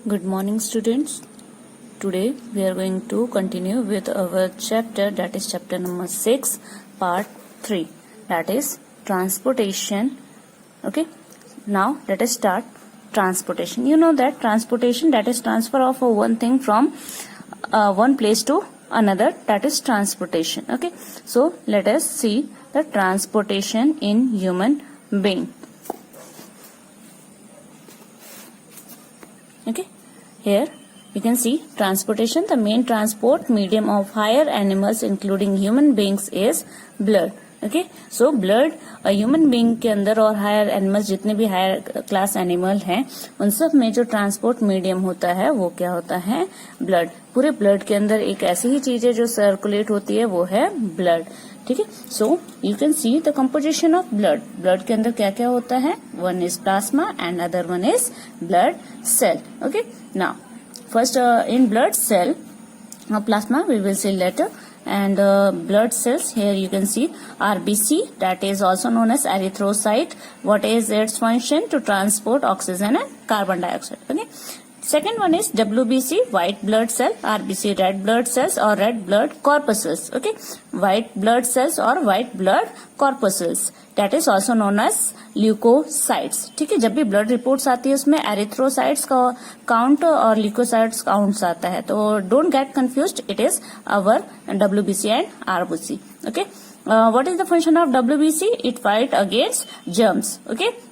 Good morning, students. Today we are going to continue with our chapter, that is chapter number 6, part 3, that is transportation. Okay, now let us start transportation. You know that transportation, that is transfer of one thing from one place to another, that is transportation. Okay, so let us see the transportation in human being. Okay, here you can see transportation. The main transport medium of higher animals including human beings is blood. Okay, so blood human being के अंदर और higher animals जितने भी higher class animal हैं उन सब में जो ट्रांसपोर्ट मीडियम होता है वो क्या होता है? ब्लड. पूरे ब्लड के अंदर एक ऐसी ही चीज है जो सर्कुलेट होती है, वो है ब्लड. ठीक है, so you can see the composition of blood. Blood के अंदर क्या क्या होता है? One is plasma and other one is blood cell. Okay, now first in blood cell, plasma we will see later, and blood cells, here you can see RBC, that is also known as erythrocyte. What is its function? To transport oxygen and carbon dioxide. Okay, second one is WBC, white blood cell. RBC, red blood cells or red blood corpuscles. Okay, white blood cells or white blood corpuscles, that is also known as leukocytes. ठीक है, जब भी blood reports आती है उसमें erythrocytes का count और leukocytes counts आता है, तो don't get confused, it is our WBC and RBC. Okay, what is the function of WBC? It fight against germs. Okay,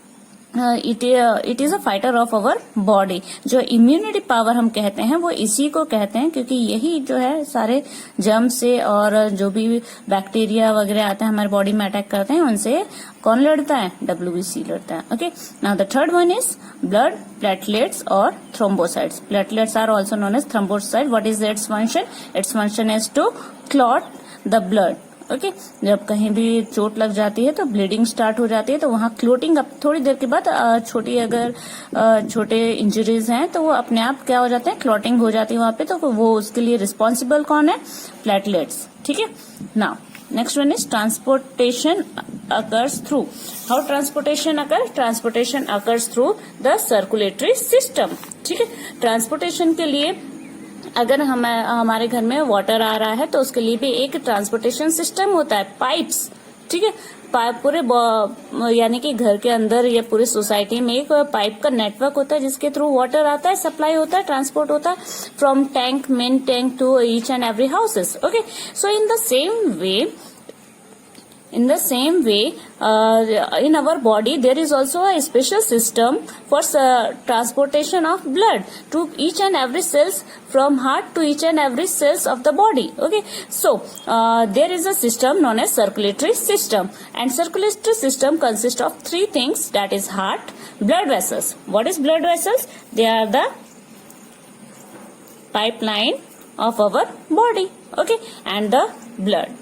it is a fighter of our body. जो immunity power हम कहते हैं वो इसी को कहते हैं, क्योंकि यही जो है सारे जर्म से और जो भी बैक्टीरिया वगैरह आते हैं हमारे बॉडी में अटैक करते हैं उनसे कौन लड़ता है? WBC लड़ता है. Okay, now the third one is blood platelets और thrombocytes. Platelets are also known as thrombocyte. What is its function? Its function is to clot the blood. Okay, जब कहीं भी चोट लग जाती है तो ब्लीडिंग स्टार्ट हो जाती है, तो वहाँ क्लोटिंग अब थोड़ी देर के बाद छोटे इंजरीज हैं तो वो अपने आप क्या हो जाते हैं? क्लॉटिंग हो जाती है वहाँ पे. तो वो उसके लिए रिस्पॉन्सिबल कौन है? प्लेटलेट्स. ठीक है, now next one is transportation occurs through. How transportation occur? Transportation occurs through the circulatory system. ठीक है, ट्रांसपोर्टेशन के लिए अगर हमारे घर में वाटर आ रहा है तो उसके लिए भी एक ट्रांसपोर्टेशन सिस्टम होता है, पाइप्स. ठीक है, पूरे यानी कि घर के अंदर या पूरे सोसाइटी में एक पाइप का नेटवर्क होता है जिसके थ्रू वाटर आता है, सप्लाई होता है, ट्रांसपोर्ट होता है from tank, main tank to each and every houses. Okay, so in the same way in our body there is also a special system for transportation of blood to each and every cells, from heart to each and every cells of the body. Okay, so there is a system known as circulatory system, and circulatory system consists of three things, that is heart, blood vessels. What is blood vessels? They are the pipeline of our body. Okay, and the blood.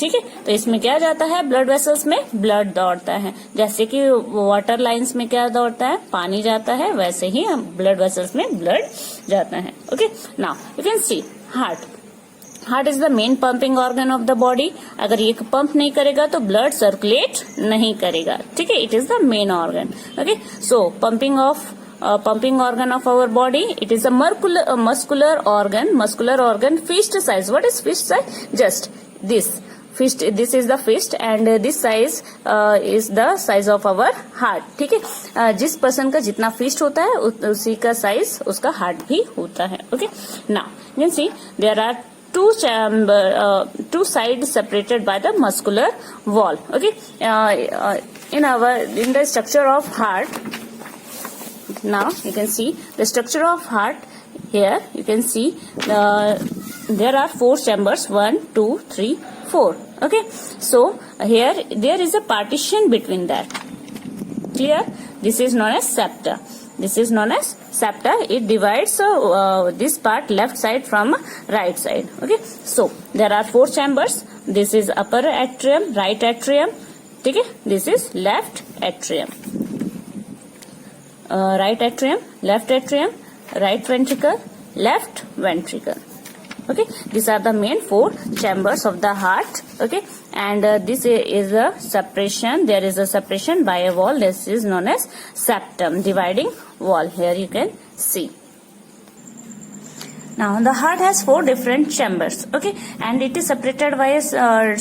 ठीक है, तो इसमें क्या जाता है? Blood vessels में blood दौड़ता है. जैसे कि वाटर लाइंस में क्या दौड़ता है? पानी जाता है, वैसे ही हम ब्लड वेसल्स में ब्लड जाता है. Okay, now you can C heart. Heart is the main pumping organ of the body. अगर ये पंप नहीं करेगा तो ब्लड सर्कुलेट नहीं करेगा. ठीक है, it is the main organ. Okay, so pumping organ of our body, it is a muscular organ. Fist size. What is fist size? Just this fist, this is the fist, and this size is the size of our heart. ठीक है, जिस person का जितना fist होता है उसी का size उसका हार्ट भी होता है. Okay, now you can see there are two sides separated by the muscular wall. Okay, in the structure of heart, now you can see the structure of heart. Here you can see there are 4 chambers, 1, 2, 3, 4. Okay, so here there is a partition between that. Clear? This is known as septa. It divides this part, left side from right side. Okay, so there are 4 chambers. This is upper atrium, right atrium. ठीक है, this is left atrium, right atrium, left atrium, right ventricle, left ventricle. Okay, these are the main 4 chambers of the heart. Okay, and this is a separation. There is a separation by a wall. This is known as septum, dividing wall. Here you can see. Now the heart has 4 different chambers, okay, and it is separated by a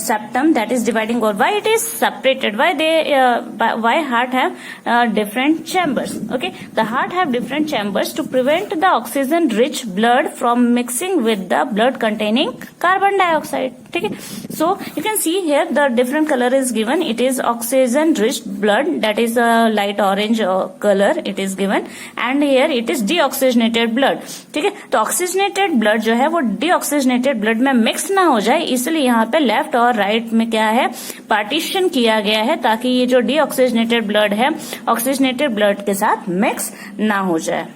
septum that is dividing wall. Why it is separated? Why heart have different chambers? Okay, the heart have different chambers to prevent the oxygen-rich blood from mixing with the blood containing carbon dioxide. Okay, so you can see here the different color is given. It is oxygen-rich blood, that is a light orange color it is given, and here it is deoxygenated blood. ठीक है, तो oxygenated blood जो है वो deoxygenated blood में mix ना हो जाए, इसलिए यहाँ पे लेफ्ट और राइट में क्या है, पार्टीशन किया गया है, ताकि ये जो डीऑक्सीजनेटेड ब्लड है ऑक्सीजनेटेड ब्लड के साथ मिक्स ना हो जाए.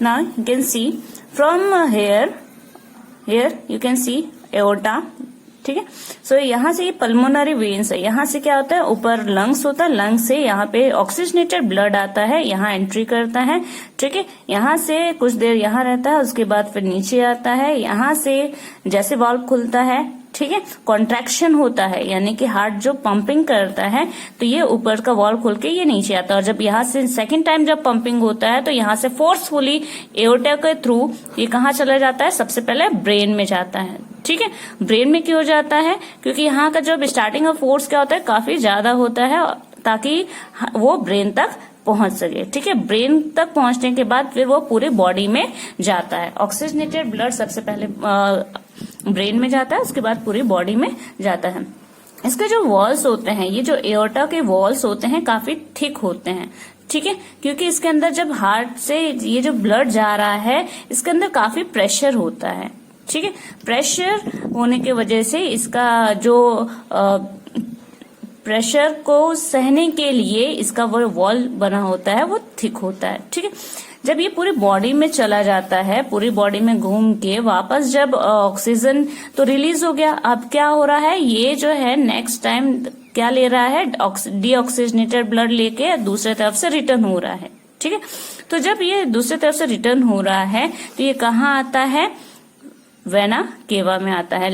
Now you can C from here you can C aorta. ठीक है, सो यहाँ से ये पल्मोनरी वेन्स है, यहाँ से क्या होता है, ऊपर लंग्स होता है, लंग्स से यहाँ पे ऑक्सीजनेटेड ब्लड आता है, यहाँ एंट्री करता है. ठीक है, यहाँ से कुछ देर यहाँ रहता है, उसके बाद फिर नीचे आता है. यहाँ से जैसे वाल्व खुलता है, ठीक है, कॉन्ट्रैक्शन होता है, यानी कि हार्ट जो पंपिंग करता है, तो ये ऊपर का वॉल्व खुल के ये नीचे आता है. और जब यहाँ से सेकंड टाइम जब पंपिंग होता है, तो यहाँ से फोर्सफुली एओर्टा के थ्रू ये कहाँ चला जाता है, सबसे पहले ब्रेन में जाता है. ठीक है, ब्रेन में क्यों जाता है, क्योंकि यहाँ का जब स्टार्टिंग ऑफ फोर्स क्या होता है, काफी ज्यादा होता है, ताकि वो ब्रेन तक पहुंच सके. ठीक है, ब्रेन तक पहुंचने के बाद फिर वो पूरी बॉडी में जाता है. ऑक्सीजनेटेड ब्लड सबसे पहले ब्रेन में जाता है, उसके बाद पूरी बॉडी में जाता है. इसके जो वॉल्स होते हैं, ये जो एओर्टा के वॉल्स होते हैं काफी थिक होते हैं. ठीक है, क्योंकि इसके अंदर जब हार्ट से ये जो ब्लड जा रहा है, इसके अंदर काफी प्रेशर होता है. ठीक है, प्रेशर होने की वजह से इसका जो प्रेशर को सहने के लिए इसका वो वॉल बना होता है वो थिक होता है. ठीक है, जब ये पूरी बॉडी में चला जाता है, पूरी बॉडी में घूम के वापस जब ऑक्सीजन तो रिलीज हो गया, अब क्या हो रहा है, ये जो है नेक्स्ट टाइम क्या ले रहा है, डीऑक्सीजनेटेड ब्लड लेके दूसरे तरफ से रिटर्न हो रहा है. ठीक है, तो जब ये दूसरी तरफ से रिटर्न हो रहा है, तो ये कहाँ आता है, वेना केवा में आता है,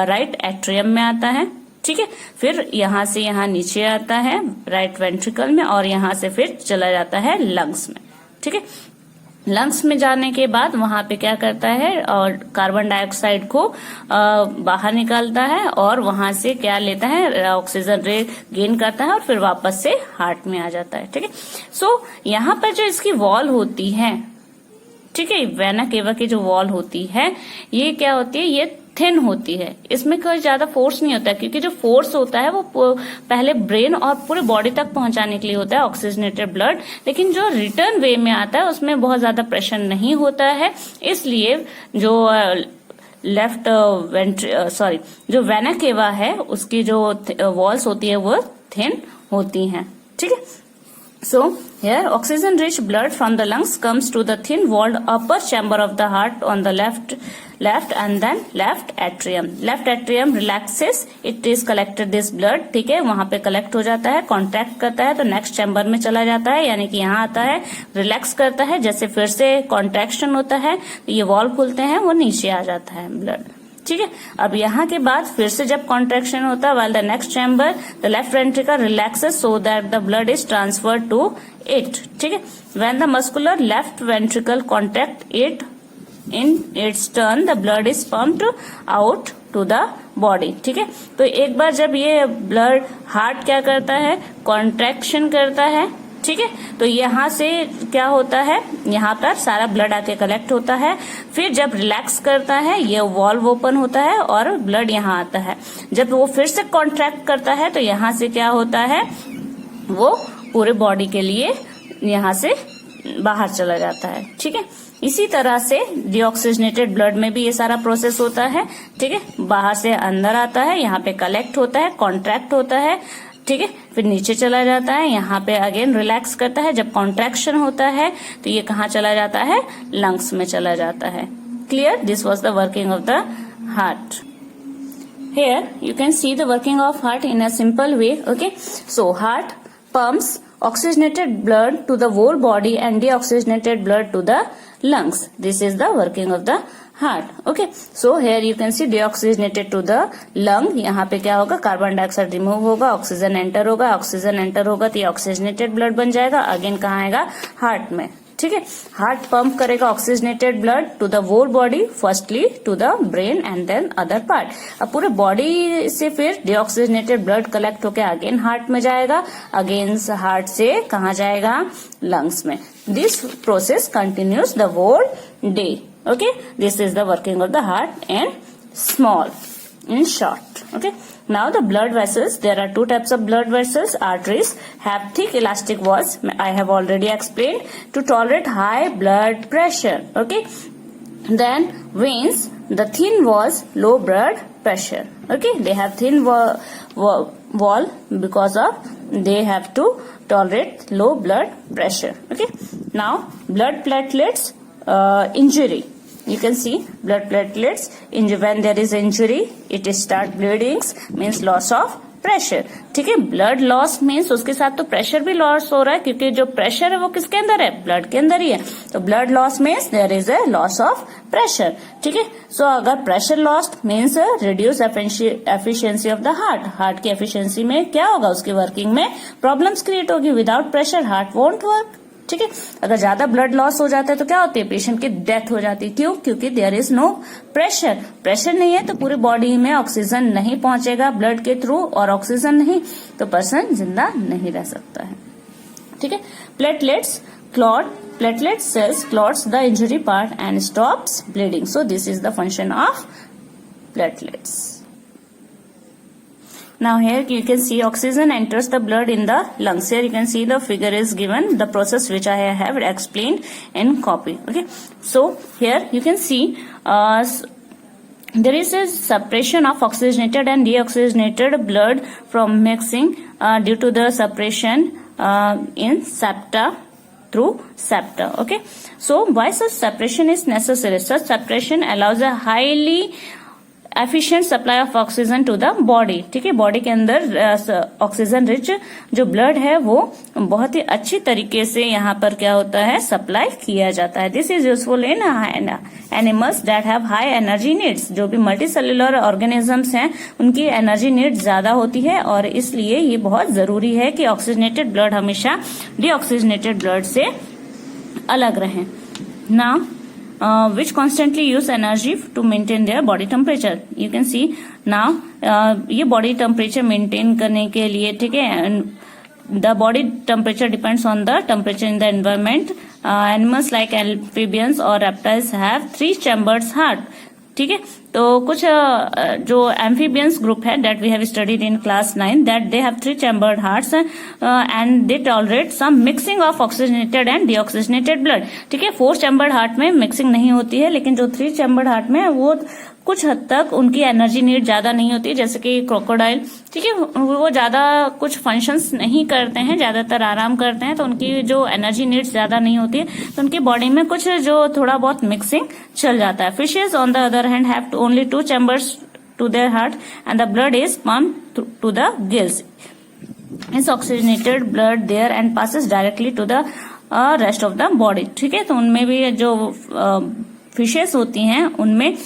राइट एट्रियम में आता है. ठीक है, फिर यहाँ से यहाँ नीचे आता है राइट वेंट्रिकल में, और यहाँ से फिर चला जाता है लंग्स में. ठीक है, लंग्स में जाने के बाद वहां पे क्या करता है, और कार्बन डाइऑक्साइड को बाहर निकालता है, और वहां से क्या लेता है, ऑक्सीजन रे गेन करता है, और फिर वापस से हार्ट में आ जाता है. ठीक है, सो यहाँ पर जो इसकी वॉल होती है, ठीक है, वेना केवा की जो वॉल होती है, ये क्या होती है, ये थिन होती है, इसमें कोई ज्यादा फोर्स नहीं होता है, क्योंकि जो फोर्स होता है वो पहले ब्रेन और पूरे बॉडी तक पहुंचाने के लिए होता है ऑक्सीजनेटेड ब्लड. लेकिन जो रिटर्न वे में आता है उसमें बहुत ज्यादा प्रेशर नहीं होता है, इसलिए जो लेफ्ट जो वेना केवा है उसकी जो वॉल्स होती है वो थिन होती हैं. ठीक है, so here oxygen rich blood from the lungs comes to the thin walled upper chamber of the heart on the left and then left atrium relaxes, it is collected this blood. ठीक है, वहां पे collect हो जाता है, contract करता है, तो नेक्स्ट चैम्बर में चला जाता है, यानी कि यहाँ आता है, रिलैक्स करता है, जैसे फिर से कॉन्ट्रैक्शन होता है, तो ये वॉल्व खुलते हैं, वो नीचे आ जाता है ब्लड. ठीक है, अब यहाँ के बाद फिर से जब कॉन्ट्रैक्शन होता है, while the next chamber the left ventricle relaxes so that the blood is transferred to it. ठीक है, when the muscular left ventricle contract it in its turn the blood is pumped out to the body. ठीक है, तो एक बार जब ये blood heart क्या करता है, कॉन्ट्रैक्शन करता है. ठीक है, तो यहाँ से क्या होता है, यहाँ पर सारा ब्लड आके कलेक्ट होता है, फिर जब रिलैक्स करता है ये वॉल्व ओपन होता है और ब्लड यहाँ आता है. जब वो फिर से कॉन्ट्रैक्ट करता है तो यहाँ से क्या होता है, वो पूरे बॉडी के लिए यहाँ से बाहर चला जाता है. ठीक है, इसी तरह से डीऑक्सीजनेटेड ब्लड में भी ये सारा प्रोसेस होता है. ठीक है, बाहर से अंदर आता है, यहाँ पे कलेक्ट होता है, कॉन्ट्रैक्ट होता है. ठीक है, फिर नीचे चला जाता है, यहाँ पे अगेन रिलैक्स करता है, जब कॉन्ट्रैक्शन होता है तो ये कहाँ चला जाता है, लंग्स में चला जाता है. Clear, this was the working of the heart. Here you can see the working of heart in a simple way. Okay, so heart pumps oxygenated blood to the whole body and deoxygenated blood to the lungs. This is the working of the heart. Okay, so here you can see deoxygenated to the lung. यहाँ पे क्या होगा, carbon dioxide remove होगा, oxygen enter होगा, oxygen enter होगा तो ये oxygenated blood बन जाएगा, अगेन कहाँ आएगा, हार्ट में. ठीक है। हार्ट पंप करेगा oxygenated blood to the whole body, firstly to the brain and then other part. अब पूरे बॉडी से फिर डीऑक्सीजनेटेड ब्लड कलेक्ट होकर अगेन हार्ट में जाएगा, अगेन हार्ट से कहाँ जाएगा, लंग्स में। This process continues the whole day. Okay, this is the working of the heart and small in short. Okay, now the blood vessels, there are two types of blood vessels. Arteries have thick elastic walls, I have already explained, to tolerate high blood pressure. Okay, then veins, the thin walls, low blood pressure. Okay, they have thin wall because of they have to tolerate low blood pressure. Okay, now blood platelets, injury. You can see blood platelets, when there is injury, it start bleeding, means loss of pressure. ठीक है, blood loss means उसके साथ तो pressure भी loss हो रहा है, क्योंकि जो प्रेशर है वो किसके अंदर है, ब्लड के अंदर ही है। तो blood loss means there is a loss of pressure. ठीक है, सो अगर pressure lost means reduce efficiency of the heart. Heart की एफिशिएंसी में क्या होगा, उसकी वर्किंग में प्रॉब्लम्स क्रिएट होगी। Without pressure heart won't work. ठीक है, अगर ज्यादा ब्लड लॉस हो जाता है तो क्या होती है, पेशेंट की डेथ हो जाती है। क्यों, क्योंकि there is no pressure. Pressure नहीं है तो पूरी बॉडी में ऑक्सीजन नहीं पहुंचेगा ब्लड के थ्रू, और ऑक्सीजन नहीं तो पर्सन जिंदा नहीं रह सकता है। ठीक है, platelets clot, platelet cells clots the injury part and stops bleeding. So this is the function of platelets. Now here you can see oxygen enters the blood in the lungs. Here you can see the figure is given, the process which I have explained in copy. Okay, so here you can see there is a separation of oxygenated and deoxygenated blood from mixing due to the separation in septa through septa. Okay, so why such separation is necessary? Such separation allows a highly efficient supply of oxygen to the body. ठीक है, body के अंदर oxygen rich जो blood है वो बहुत ही अच्छी तरीके से यहाँ पर क्या होता है, सप्लाई किया जाता है। This is useful in animals that have high energy needs. जो भी मल्टी सेल्युलर ऑर्गेनिजम्स हैं उनकी एनर्जी नीड ज्यादा होती है, और इसलिए ये बहुत जरूरी है कि ऑक्सीजनेटेड ब्लड हमेशा डीऑक्सीजनेटेड ब्लड से अलग रहे। Now which constantly use energy to maintain their body temperature. You can see now ये body temperature maintain करने के लिए, ठीक है, the body temperature depends on the temperature in the environment. Animals like amphibians or reptiles have 3 chambers heart. ठीक है, तो कुछ जो एम्फीबियंस ग्रुप है that we have studied in class 9 that they have 3 chambered hearts and they tolerate some mixing of oxygenated and deoxygenated blood. ठीक है, 4 chambered heart में mixing नहीं होती है, लेकिन जो 3 चैम्बर्ड हार्ट में वो कुछ हद तक उनकी एनर्जी नीड ज्यादा नहीं होती, जैसे कि क्रोकोडाइल। ठीक है, वो ज्यादा कुछ फंक्शंस नहीं करते हैं, ज्यादातर आराम करते हैं, तो उनकी जो एनर्जी नीड्स ज्यादा नहीं होती है, तो उनकी बॉडी में कुछ जो थोड़ा बहुत मिक्सिंग चल जाता है। Fishes on the other hand have only 2 chambers to their heart and the blood is pumped to the gills. Is oxygenated blood there and passes directly to the rest of the body. ठीक है, तो उनमें भी जो fishes होती हैं उनमें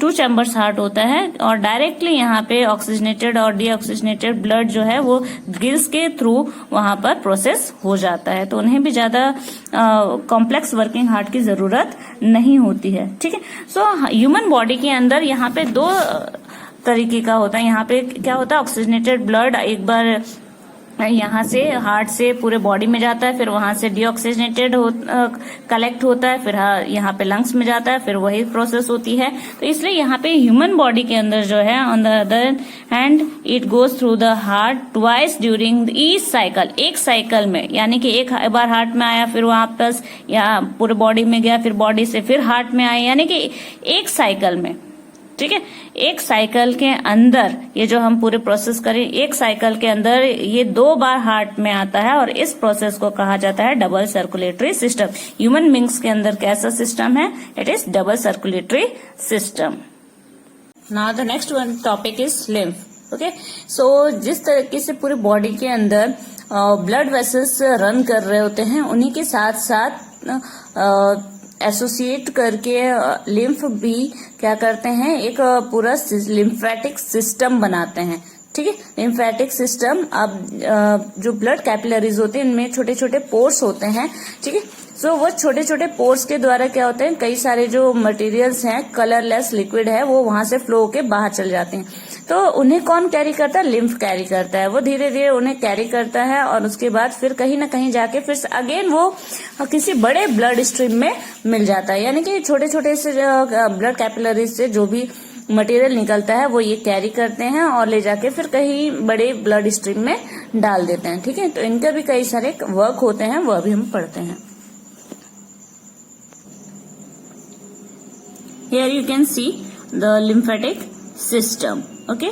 2 chambers heart होता है, और डायरेक्टली यहाँ पे ऑक्सीजनेटेड और डीऑक्सीजनेटेड ब्लड जो है वो गिल्स के थ्रू वहां पर प्रोसेस हो जाता है, तो उन्हें भी ज्यादा कॉम्प्लेक्स वर्किंग हार्ट की जरूरत नहीं होती है। ठीक है, सो ह्यूमन बॉडी के अंदर यहाँ पे 2 तरीके का होता है। यहाँ पे क्या होता है, ऑक्सीजनेटेड ब्लड एक बार यहाँ से हार्ट से पूरे बॉडी में जाता है, फिर वहां से डीऑक्सीजनेटेड कलेक्ट होता है, फिर यहाँ पे लंग्स में जाता है, फिर वही प्रोसेस होती है। तो इसलिए यहाँ पे ह्यूमन बॉडी के अंदर जो है on the other hand it goes through the heart twice during each cycle. एक साइकिल में, यानी कि एक बार हार्ट में आया, फिर वापस यहाँ पूरे बॉडी में गया, फिर बॉडी से फिर हार्ट में आया, यानी कि एक साइकिल में। ठीक है, एक साइकिल के अंदर ये जो हम पूरे प्रोसेस करें, एक साइकिल के अंदर ये 2 बार हार्ट में आता है, और इस प्रोसेस को कहा जाता है double circulatory system. Human beings के अंदर कैसा सिस्टम है, it is double circulatory system. Now the next one topic is lymph. Okay, so जिस तरीके से पूरे बॉडी के अंदर ब्लड वेसल्स रन कर रहे होते हैं, उन्हीं के साथ साथ एसोसिएट करके लिम्फ भी क्या करते हैं, एक पूरा लिम्फेटिक सिस्टम बनाते हैं। ठीक है, लिम्फेटिक सिस्टम, अब जो ब्लड कैपिलरीज होते हैं इनमें छोटे छोटे पोर्स होते हैं। ठीक है, सो वो छोटे छोटे पोर्स के द्वारा क्या होते हैं, कई सारे जो मटेरियल्स हैं, कलरलेस लिक्विड है, वो वहां से फ्लो होके बाहर चल जाते हैं। तो उन्हें कौन कैरी करता है, लिम्फ कैरी करता है। वो धीरे धीरे उन्हें कैरी करता है और उसके बाद फिर कहीं ना कहीं जाके फिर अगेन वो किसी बड़े ब्लड स्ट्रीम में मिल जाता है। यानी कि छोटे छोटे से ब्लड कैपिलरीज से जो भी मटेरियल निकलता है वो ये कैरी करते हैं और ले जाके फिर कहीं बड़े ब्लड स्ट्रीम में डाल देते हैं। ठीक है, तो इनके भी कई सारे वर्क होते हैं, वह भी हम पढ़ते हैं। Here you can see the lymphatic system. Okay,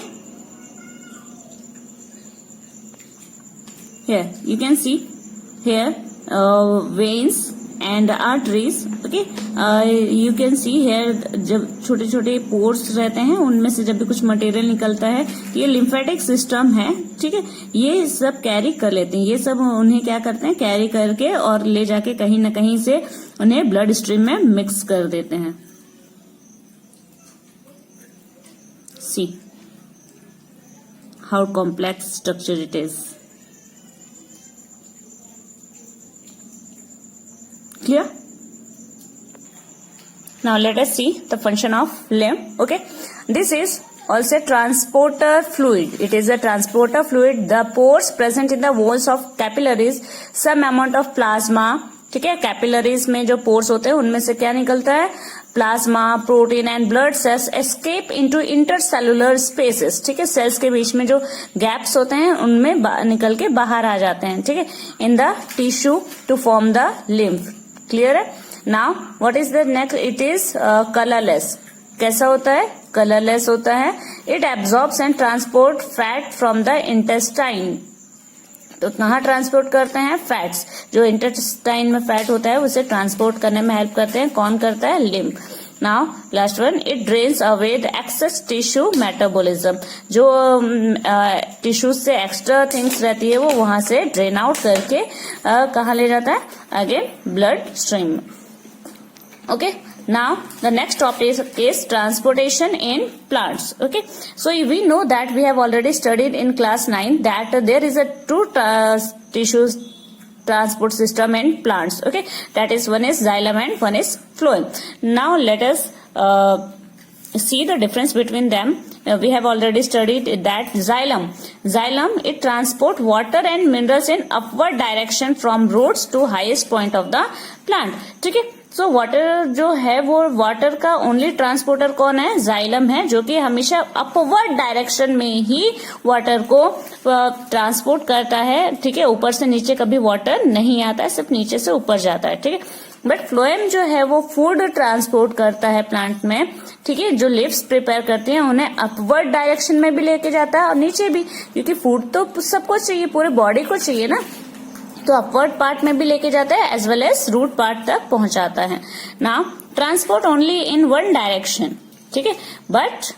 here you can see here veins and arteries. Okay, you can see here जब छोटे छोटे पोर्स रहते हैं उनमें से जब भी कुछ मटेरियल निकलता है, ये लिम्फेटिक सिस्टम है। ठीक है, ये सब कैरी कर लेते हैं, ये सब उन्हें क्या करते हैं, कैरी करके और ले जाके कहीं ना कहीं से उन्हें ब्लड स्ट्रीम में मिक्स कर देते हैं। See how complex structure it is. Clear? Now let us see the function of lymph. Okay, this is also transporter fluid. It is a transporter fluid. The pores present in the walls of capillaries, some amount of plasma. ठीक है, capillaries में जो pores होते हैं उनमें से क्या निकलता है, plasma, protein and blood cells escape into intercellular spaces. ठीक है, सेल्स के बीच में जो गैप्स होते हैं उनमें निकल के बाहर आ जाते हैं। ठीक है, in the tissue to form the lymph. Clear है? Now what is the next, it is colourless. कैसा होता है, कलरलेस होता है। It absorbs and transport fat from the intestine. तो कहाँ ट्रांसपोर्ट करते हैं, फैट्स, जो इंटेस्टाइन में फैट होता है उसे ट्रांसपोर्ट करने में हेल्प करते हैं। कौन करता है, lymph. Now last one, it drains away the excess tissue metabolism. जो टिश्यू से एक्स्ट्रा थिंग्स रहती है वो वहां से ड्रेन आउट करके कहाँ ले जाता है, अगेन ब्लड स्ट्रीम में। Okay, now the next topic is transportation in plants. Okay, so we know that we have already studied in class 9 that there is a two tissue transport system in plants. Okay, that is one is xylem and one is phloem. Now let us see the difference between them. We have already studied that xylem it transport water and minerals in upward direction from roots to highest point of the plant. ठीक है, so water जो है वो water का only transporter कौन है, xylem है, जो कि हमेशा अपवर्ड डायरेक्शन में ही वाटर को ट्रांसपोर्ट करता है। ठीक है, ऊपर से नीचे कभी वाटर नहीं आता है, सिर्फ नीचे से ऊपर जाता है। ठीक है, बट फ्लोएम जो है वो फूड ट्रांसपोर्ट करता है प्लांट में। ठीक है, जो लीव्स प्रिपेयर करती हैं उन्हें अपवर्ड डायरेक्शन में भी लेके जाता है और नीचे भी, क्योंकि फूड तो सबको चाहिए, पूरे बॉडी को चाहिए ना, तो अपवर्ड पार्ट में भी लेके जाता है as well as root part तक पहुंचाता है। Now transport only in one direction. ठीक है, but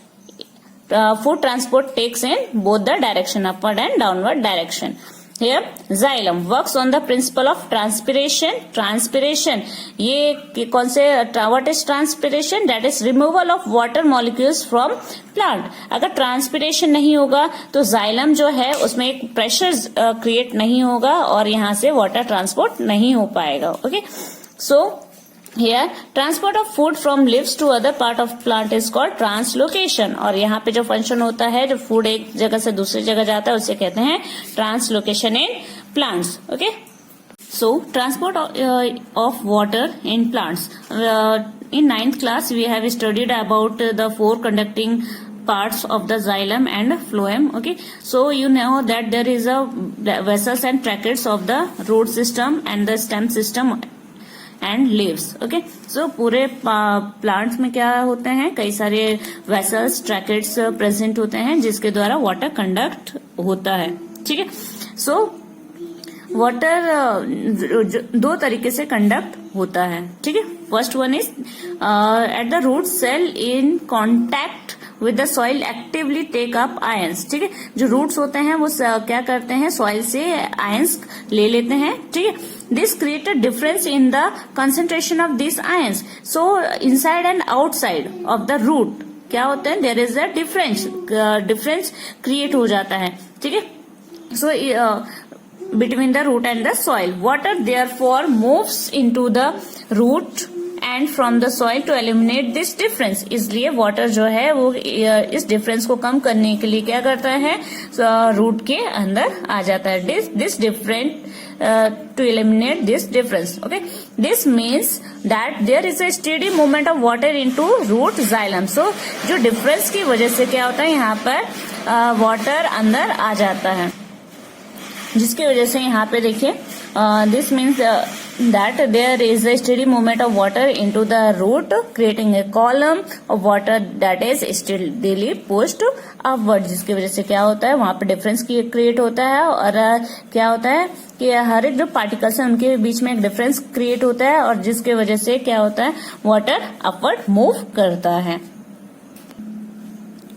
food transport takes in both the direction, upward and downward direction. Here xylem works on the principle of transpiration. ये कौन से, what is transpiration? That is removal of water molecules from plant. अगर transpiration नहीं होगा तो xylem जो है उसमें एक प्रेशर क्रिएट नहीं होगा और यहाँ से वाटर ट्रांसपोर्ट नहीं हो पाएगा। Okay, so Here transport of food from leaves to other part of plant is called translocation. और यहाँ पे जो फंक्शन होता है, जो फूड एक जगह से दूसरी जगह जाता है, उसे कहते हैं translocation in plants. Okay, so transport of water in plants. In 9th class we have studied about the four conducting parts of the xylem and phloem. Okay, so you know that there is a vessels and tracheids of the root system and the stem system and leaves. Okay, so पूरे plants में क्या होते हैं, कई सारे vessels, tracheids present होते हैं जिसके द्वारा वाटर कंडक्ट होता है। ठीक है, सो वाटर दो तरीके से कंडक्ट होता है। ठीक है, first one is at the root cell in contact with the soil actively take up ions. ठीक है, जो रूट्स होते हैं वो क्या करते हैं, सॉइल से आयंस ले लेते हैं। ठीक है, this create a difference in the concentration of this ions. So inside and outside of the root क्या होता है, there is a difference create हो जाता है। ठीक है, so between the root and the soil. Water therefore moves into the root and from the soil to eliminate this difference. इसलिए water जो है वो इस डिफरेंस को कम करने के लिए क्या करता है, रूट के अंदर आ जाता है. This different to eliminate this difference. Okay, this means that there is a steady movement of water into root xylem. So जो डिफरेंस की वजह से क्या होता है, यहाँ पर वाटर अंदर आ जाता है, जिसकी वजह से यहाँ पे देखिए this means that there is a steady movement of water into the root, creating a column of water that is steadily pushed upward. जिसकी वजह से क्या होता है, वहां पे डिफरेंस क्रिएट होता है और क्या होता है कि हर एक जो पार्टिकल्स है उनके बीच में एक डिफरेंस क्रिएट होता है और जिसकी वजह से क्या होता है, वाटर अपवर्ड मूव करता है.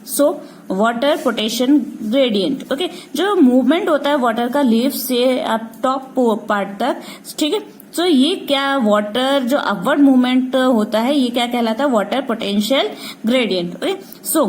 So water potential gradient. Okay, जो मूवमेंट होता है वाटर का लीफ से अब टॉप पार्ट तक, ठीक है. तो ये क्या वाटर जो अपवर्ड मूवमेंट होता है ये क्या कहलाता है, water potential gradient. Okay, so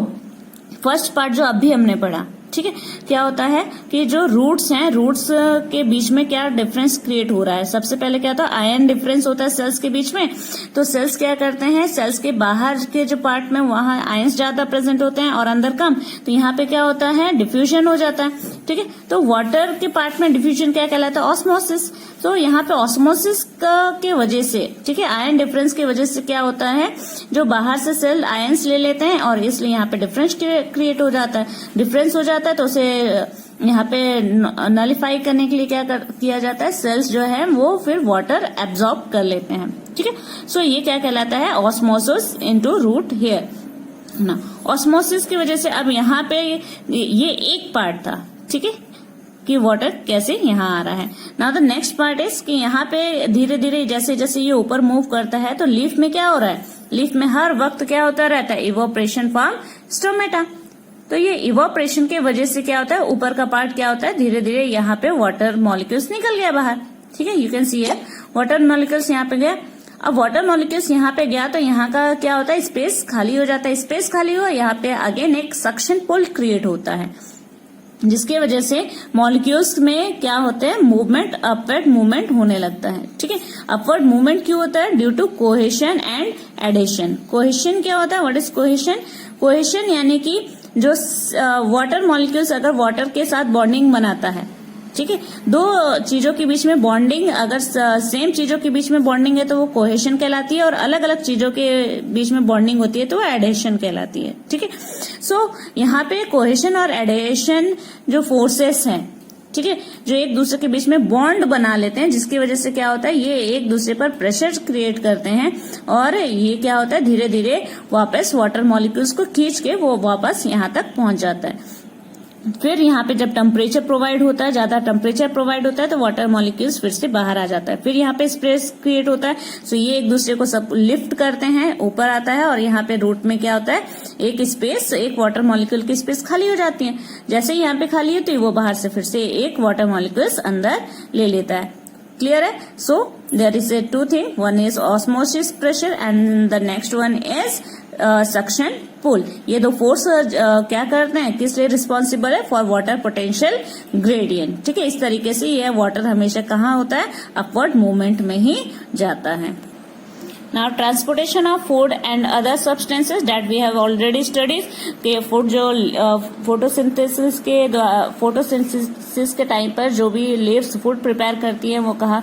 first part जो अभी हमने पढ़ा, ठीक है, क्या होता है कि जो रूट्स हैं, रूट्स के बीच में क्या डिफरेंस क्रिएट हो रहा है. सबसे पहले क्या होता है, आयन डिफरेंस होता है सेल्स के बीच में. तो सेल्स क्या करते हैं, सेल्स के बाहर के जो पार्ट में वहां आयंस ज्यादा प्रेजेंट होते हैं और अंदर कम, तो यहाँ पे क्या होता है, डिफ्यूजन हो जाता है. ठीक है, तो वाटर के पार्ट में डिफ्यूजन क्या कहलाता है, ऑस्मोसिस. तो यहाँ पे ऑस्मोसिस के वजह से, ठीक है, आयन डिफरेंस की वजह से क्या होता है, जो बाहर से सेल आयंस ले लेते हैं और इसलिए यहाँ पे डिफरेंस क्रिएट हो जाता है. डिफरेंस हो जाता है तो उसे यहाँ पे नलिफाई करने के लिए क्या किया जाता है, सेल्स जो है वो फिर वाटर एब्जॉर्ब कर लेते हैं. ठीक है, सो ये क्या कहलाता है, ऑस्मोसिस इनटू रूट हेयर ना. ऑस्मोसिस की वजह से अब यहाँ पे ये एक पार्ट था, ठीक है, कि वाटर कैसे यहाँ आ रहा है. Now the next part is कि यहाँ पे धीरे धीरे जैसे जैसे ये ऊपर मूव करता है तो लीफ में क्या हो रहा है, लीफ में हर वक्त क्या होता रहता है, इवोपरेशन फ्रॉम स्टोमेटा. तो ये इवोपरेशन के वजह से क्या होता है, ऊपर का पार्ट क्या होता है, धीरे धीरे यहाँ पे वाटर मॉलिक्यूल्स निकल गया बाहर. ठीक है, यू कैन सी है वाटर मॉलिक्यूल्स यहाँ पे गया. अब वाटर मॉलिक्यूल्स यहाँ पे गया तो यहाँ का क्या होता है, स्पेस खाली हो जाता है. स्पेस खाली हुआ, यहाँ पे अगेन एक सक्शन पुल क्रिएट होता है, जिसके वजह से मॉलिक्यूल्स में क्या होते हैं, मूवमेंट, अपवर्ड मूवमेंट होने लगता है. ठीक है, अपवर्ड मूवमेंट क्यों होता है, due to cohesion and adhesion. Cohesion क्या होता है, व्हाट इज कोहेशन, कोहेशन यानी कि जो वाटर मॉलिक्यूल्स अगर वाटर के साथ बॉन्डिंग बनाता है, ठीक है, दो चीजों के बीच में बॉन्डिंग, अगर सेम चीजों के बीच में बॉन्डिंग है तो वो कोहेशन कहलाती है और अलग अलग चीजों के बीच में बॉन्डिंग होती है तो वो एडेशन कहलाती है. ठीक है, सो यहाँ पे कोहेशन और एडेशन जो फोर्सेस हैं, ठीक है, जो एक दूसरे के बीच में बॉन्ड बना लेते हैं, जिसकी वजह से क्या होता है, ये एक दूसरे पर प्रेशर क्रिएट करते हैं और ये क्या होता है, धीरे धीरे वापस वाटर मॉलिक्यूल्स को खींच के वो वापस यहाँ तक पहुंच जाता है. फिर यहाँ पे जब टेम्परेचर प्रोवाइड होता है, ज्यादा टेम्परेचर प्रोवाइड होता है तो वाटर मॉलिक्यूल्स फिर से बाहर आ जाता है. फिर यहाँ पे स्पेस क्रिएट होता है, सो ये एक दूसरे को सब लिफ्ट करते हैं, ऊपर आता है और यहाँ पे रूट में क्या होता है, एक स्पेस, एक वाटर मॉलिक्यूल की स्पेस खाली हो जाती है. जैसे ही यहाँ पे खाली होती है वो बाहर से फिर से एक वाटर मॉलिक्यूल्स अंदर ले लेता है. क्लियर है. So there is a two thing, one is osmosis pressure and the next one is suction pull. ये दो फोर्स क्या करते हैं, किस लिए रिस्पॉन्सिबल है, फॉर वाटर पोटेंशियल ग्रेडियंट. ठीक है, इस तरीके से ये वाटर हमेशा कहाँ होता है, अपवर्ड मूवमेंट में ही जाता है. Now transportation of food and other substances that we have already studied. कि फूड जो फोटोसिंथेसिस के टाइम पर जो भी लीव्स फूड प्रिपेयर करती है वो कहा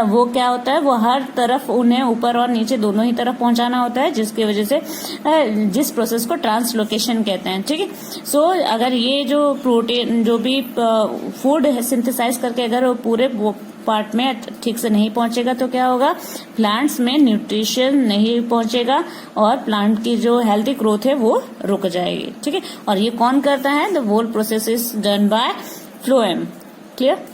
वो क्या होता है, वो हर तरफ उन्हें ऊपर और नीचे दोनों ही तरफ पहुंचाना होता है, जिसकी वजह से जिस प्रोसेस को ट्रांसलोकेशन कहते हैं. ठीक है, सो अगर ये जो प्रोटीन जो भी फूड सिंथेसाइज करके अगर वो पूरे पार्ट में ठीक से नहीं पहुंचेगा तो क्या होगा, प्लांट्स में न्यूट्रिशन नहीं पहुंचेगा और प्लांट की जो हेल्थी ग्रोथ है वो रुक जाएगी. ठीक है, और ये कौन करता है, the whole process is done by phloem. Clear.